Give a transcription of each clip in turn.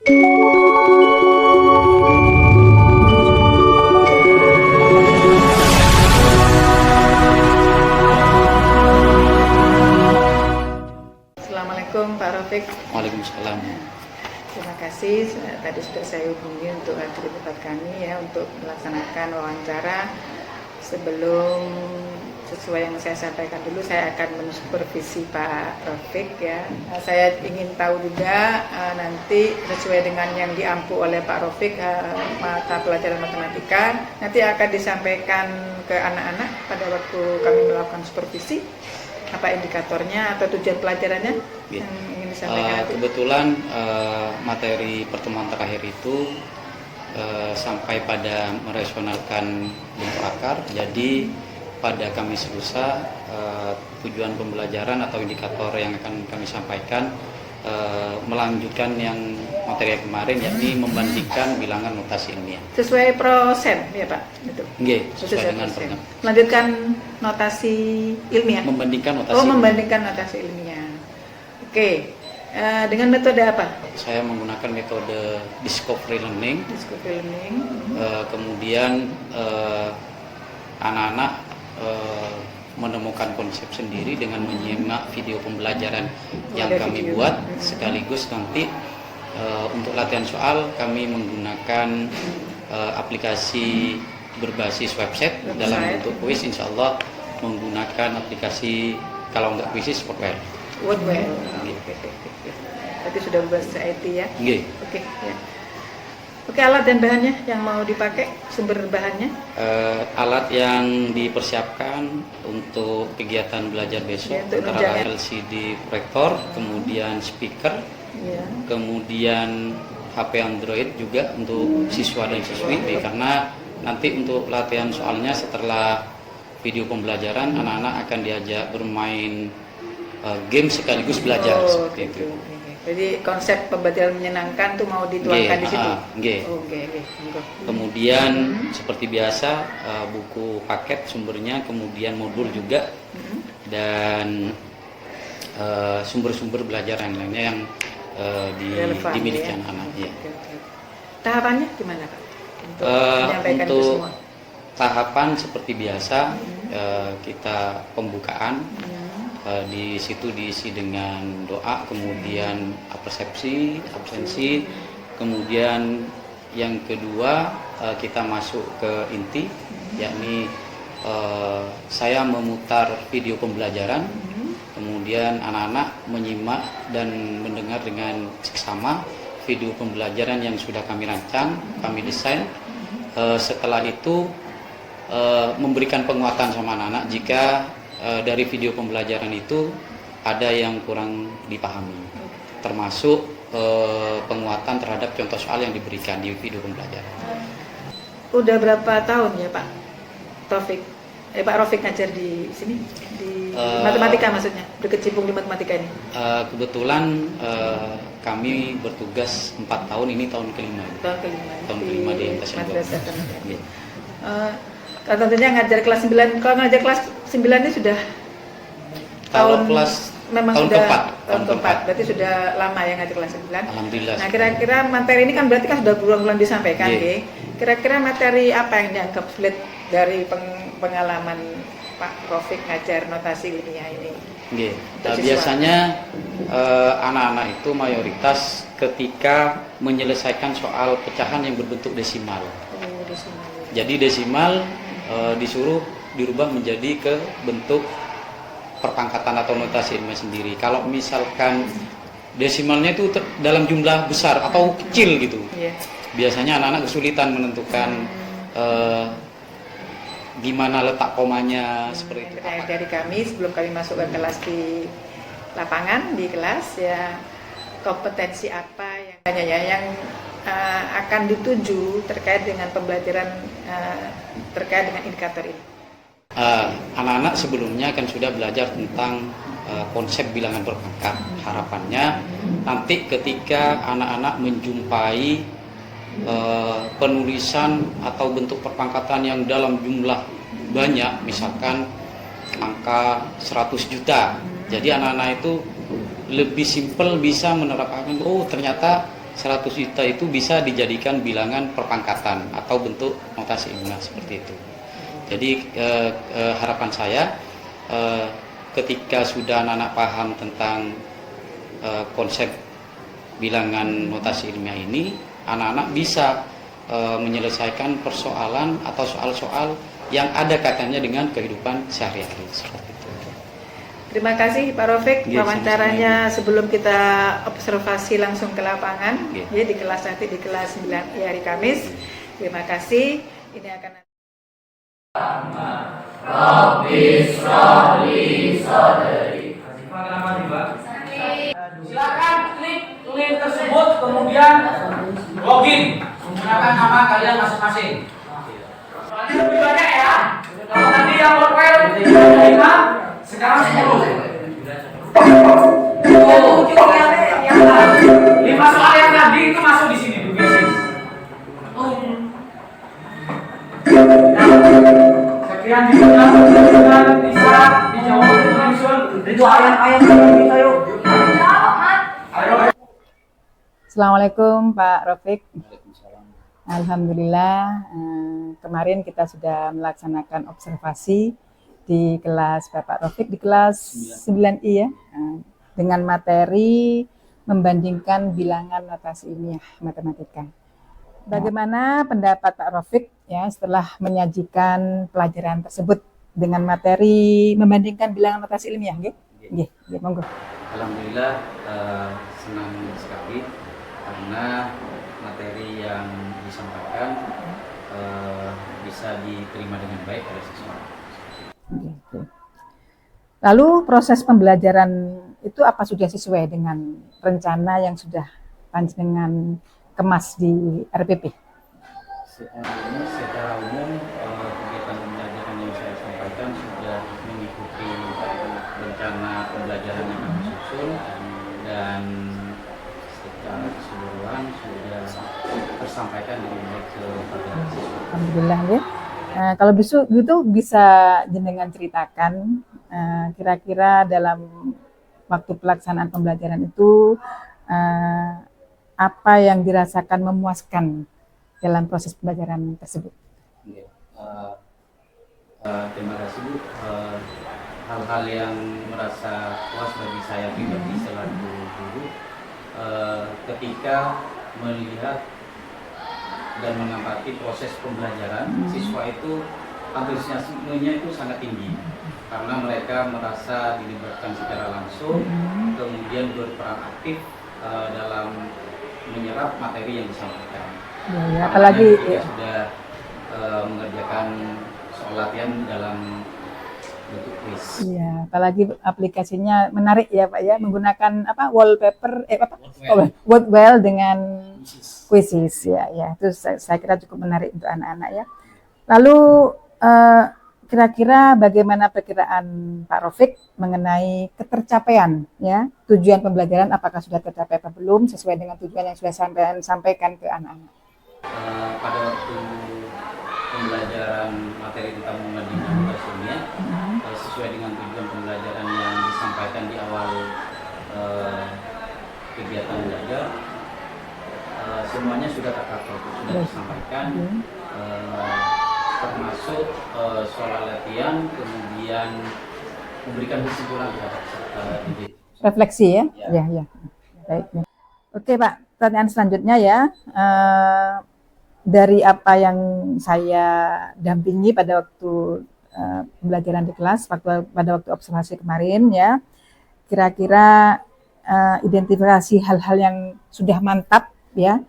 Assalamualaikum Pak Rafiq. Waalaikumsalam. Terima kasih tadi sudah saya hubungi untuk hadir di tempat kami ya untuk melaksanakan wawancara. Sebelum sesuai yang saya sampaikan dulu, saya akan mensupervisi Pak Rafiq ya. Saya ingin tahu juga nanti sesuai dengan yang diampu oleh Pak Rafiq mata pelajaran matematika nanti akan disampaikan ke anak-anak pada waktu kami melakukan supervisi. Apa indikatornya atau tujuan pelajarannya yang ingin disampaikan? Kebetulan materi pertemuan terakhir itu sampai pada merasionalkan bentuk akar. Jadi pada Kamis lusa tujuan pembelajaran atau indikator yang akan kami sampaikan melanjutkan yang materi yang kemarin, yakni membandingkan bilangan notasi ilmiah. Sesuai prosen ya Pak? Itu. Nggih, sesuai dengan program. Melanjutkan notasi ilmiah? Membandingkan notasi ilmiah. Membandingkan notasi ilmiah. Oke. Dengan metode apa? Saya menggunakan metode discovery learning. Discovery learning. Kemudian anak-anak menemukan konsep sendiri dengan menyimak video pembelajaran yang kami buat, sekaligus nanti untuk latihan soal kami menggunakan aplikasi berbasis website dalam bentuk kuis. Insya Allah menggunakan aplikasi, kalau nggak kuis Wordware. Wordware. Berarti sudah berbasis IT ya? Nggih. Oke. Ya. Oke, alat dan bahannya yang mau dipakai, sumber bahannya? Alat yang dipersiapkan untuk kegiatan belajar besok ya, antara LCD proyektor, kemudian speaker, ya. Kemudian HP Android juga untuk siswa dan siswi, karena nanti untuk latihan soalnya setelah video pembelajaran anak-anak akan diajak bermain game sekaligus belajar seperti itu. Jadi konsep pembelajaran menyenangkan tuh mau dituangkan di situ. Kemudian seperti biasa buku paket sumbernya, kemudian modul juga, dan sumber-sumber belajar yang lainnya yang dimiliki anak-anak. Ya. Tahapannya gimana Pak? Untuk tahapan seperti biasa, kita pembukaan. Di situ diisi dengan doa, kemudian persepsi, absensi, kemudian yang kedua kita masuk ke inti, yakni saya memutar video pembelajaran, kemudian anak-anak menyimak dan mendengar dengan seksama video pembelajaran yang sudah kami rancang, kami desain. Setelah itu memberikan penguatan sama anak-anak jika dari video pembelajaran itu ada yang kurang dipahami, termasuk penguatan terhadap contoh soal yang diberikan di video pembelajaran. Udah berapa tahun ya Pak Rafiq ngajar di sini, di matematika maksudnya, berkecimpung di matematika ini? Kebetulan kami bertugas 4 tahun, ini tahun kelima. Tahun kelima di Madrasah. Tentunya ngajar kelas 9, kalau ngajar kelas 9 ini sudah tahun kelas memang tahun sudah tahun keempat. Berarti sudah lama ya ngajar kelas 9. Alhamdulillah. Nah, kira-kira materi ini kan berarti kan sudah berulang-ulang disampaikan, ya. Kira-kira materi apa yang dianggap sulit dari pengalaman Pak Rafiq ngajar notasi ilmiah ini? Biasanya anak-anak itu mayoritas ketika menyelesaikan soal pecahan yang berbentuk desimal. Desimal. Jadi desimal disuruh dirubah menjadi ke bentuk perpangkatan atau notasi ilmiah sendiri. Kalau misalkan desimalnya itu dalam jumlah besar atau kecil gitu, biasanya anak-anak kesulitan menentukan di mana letak komanya, seperti itu. Dari kami sebelum kami masuk ke kelas di lapangan, di kelas ya, kompetensi apa yang akan dituju terkait dengan pembelajaran terkait dengan indikator ini? Anak-anak sebelumnya kan sudah belajar tentang konsep bilangan berpangkat. Harapannya nanti ketika anak-anak menjumpai penulisan atau bentuk perpangkatan yang dalam jumlah banyak, misalkan angka 100 juta, jadi anak-anak itu lebih simpel bisa menerapkan, oh ternyata 100 juta itu bisa dijadikan bilangan perpangkatan atau bentuk notasi ilmiah seperti itu. Jadi harapan saya ketika sudah anak-anak paham tentang konsep bilangan notasi ilmiah ini, anak-anak bisa menyelesaikan persoalan atau soal-soal yang ada kaitannya dengan kehidupan sehari-hari seperti itu. Terima kasih Pak Rafiq, Ya, wawancaranya sebelum kita observasi langsung ke lapangan Ya. ya di kelas nanti di kelas 9 hari Kamis. Terima kasih. Ini akan Silakan klik link tersebut kemudian login menggunakan nama kalian masing-masing. Soalnya lebih banyak ya. Kalau tadi yang profile 5, sekarang 10. 5 soal yang tadi itu masuk di sini Bu Bisis. Sekian juga bisa dijawab langsung. Itu ayam-ayam kita yuk. Assalamualaikum Pak Rafiq. Alhamdulillah kemarin kita sudah melaksanakan observasi di kelas Bapak Rafiq di kelas 9I ya dengan materi membandingkan bilangan notasi ilmiah matematika. Bagaimana pendapat Pak Rafiq ya setelah menyajikan pelajaran tersebut dengan materi membandingkan bilangan notasi ilmiah? Nggih, monggo. Alhamdulillah senang sekali karena materi yang disampaikan bisa diterima dengan baik oleh siswa. Lalu proses pembelajaran itu apa sudah sesuai dengan rencana yang sudah panjenengan kemas di RPP? Secara umum kegiatan pembelajaran yang saya sampaikan sudah mengikuti rencana pembelajaran yang kami susun dan secara keseluruhan sudah tersampaikan dengan baik kepada siswa. Alhamdulillah ya. Kalau gitu bisa jenengan ceritakan kira-kira dalam waktu pelaksanaan pembelajaran itu apa yang dirasakan memuaskan dalam proses pembelajaran tersebut. Terima kasih Bu. Hal-hal yang merasa puas bagi saya pribadi selaku guru ketika melihat dan mengamati proses pembelajaran siswa itu antusiasmenya itu sangat tinggi karena mereka merasa dilibatkan secara langsung, kemudian berperan aktif dalam menyerap materi yang disampaikan. Ya, apalagi sudah mengerjakan soal latihan dalam bentuk quiz. Iya, apalagi aplikasinya menarik ya Pak ya, menggunakan wallpaper Wordwell dengan quizzes ya, itu saya kira cukup menarik untuk anak-anak ya. Lalu kira-kira bagaimana perkiraan Pak Rafiq mengenai ketercapaian ya tujuan pembelajaran, apakah sudah tercapai atau belum sesuai dengan tujuan yang sudah sampaikan ke anak-anak? Pada waktu pembelajaran materi tentang membandingkan notasi ilmiah sesuai dengan tujuan pembelajaran yang disampaikan di awal kegiatan belajar, semuanya sudah tercover, sudah disampaikan, termasuk soal latihan, kemudian memberikan kesimpulan terhadap refleksi ya. Ya. Baik. Oke Pak, pertanyaan selanjutnya ya. Dari apa yang saya dampingi pada waktu pembelajaran di kelas, pada waktu observasi kemarin ya, kira-kira identifikasi hal-hal yang sudah mantap ya,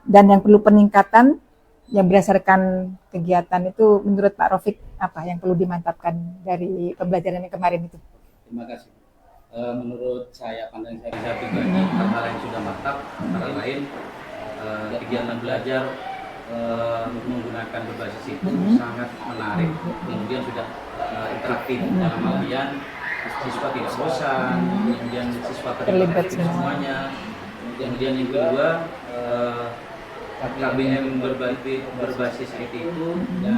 dan yang perlu peningkatan yang berdasarkan kegiatan itu menurut Pak Rafiq apa yang perlu dimantapkan dari pembelajaran yang kemarin itu? Terima kasih. Menurut saya, pandangan saya pribadi, hal-hal yang sudah mantap antara lain kegiatan belajar menggunakan berbasis itu sangat menarik, kemudian sudah interaktif dalam artian siswa tidak bosan, kemudian siswa terlibat semuanya, kemudian yang kedua KBM berbasis IT itu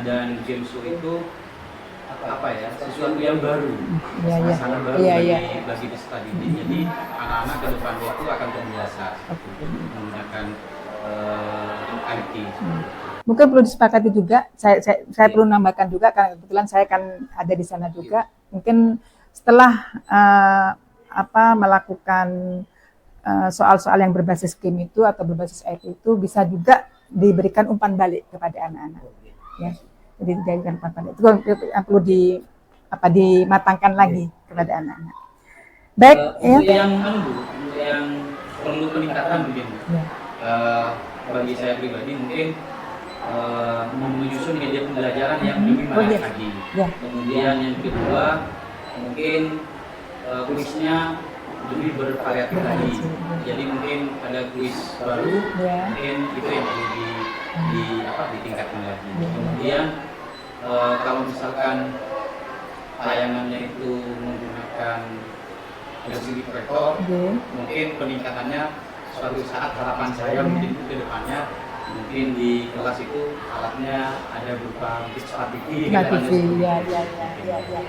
dan game show itu sesuatu yang baru, Iya, iya. suasana baru Iya, iya. bagi peserta didik. Jadi anak-anak ke depan itu akan terbiasa menggunakan IT. Mungkin perlu disepakati juga, saya perlu nambahkan juga karena kebetulan saya kan ada di sana juga. Mungkin setelah melakukan soal-soal yang berbasis game itu atau berbasis IT itu bisa juga diberikan umpan balik kepada anak-anak. Ya, jadi dijadikan umpan balik itu yang perlu dimatangkan lagi kepada anak-anak. Baik, untuk yang perlu peningkatan mungkin. Ya. Bagi saya pribadi mungkin menyusun media pembelajaran yang lebih menarik lagi. Ya. Kemudian yang kedua mungkin kuisnya lebih bervariatif lagi. Jadi mungkin ada kuis baru, mungkin itu yang perlu ditingkatkan lagi. Kemudian kalau misalkan tayangannya itu menggunakan LCD proyektor, mungkin peningkatannya suatu saat harapan saya mungkin ke depannya mungkin di kelas itu alatnya ada berupa smart TV,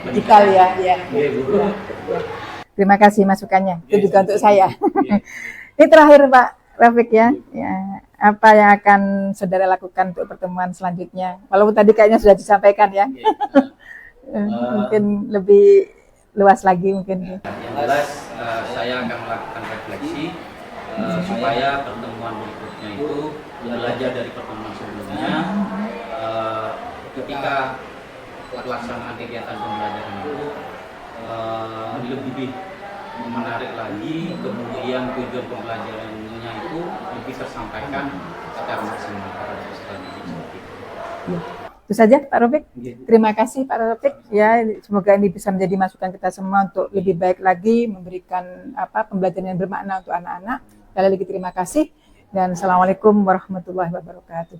digital ya. Terima kasih masukannya. Itu juga untuk saya. Ini terakhir Pak Rafiq ya. Apa yang akan saudara lakukan untuk pertemuan selanjutnya? Walaupun tadi kayaknya sudah disampaikan ya. Mungkin lebih luas lagi mungkin. Yang jelas saya akan melakukan refleksi supaya pertemuan berikutnya itu belajar dari pertemuan sebelumnya. Ketika pelaksanaan kegiatan pembelajaran itu lebih menarik lagi, kemudian tujuan pembelajarannya itu lebih tersampaikan secara maksimal pada peserta didik. Itu saja Pak Rafiq. Terima kasih Pak Rafiq ya, semoga ini bisa menjadi masukan kita semua untuk lebih baik lagi memberikan pembelajaran yang bermakna untuk anak-anak. Sekali lagi terima kasih dan assalamualaikum warahmatullahi wabarakatuh.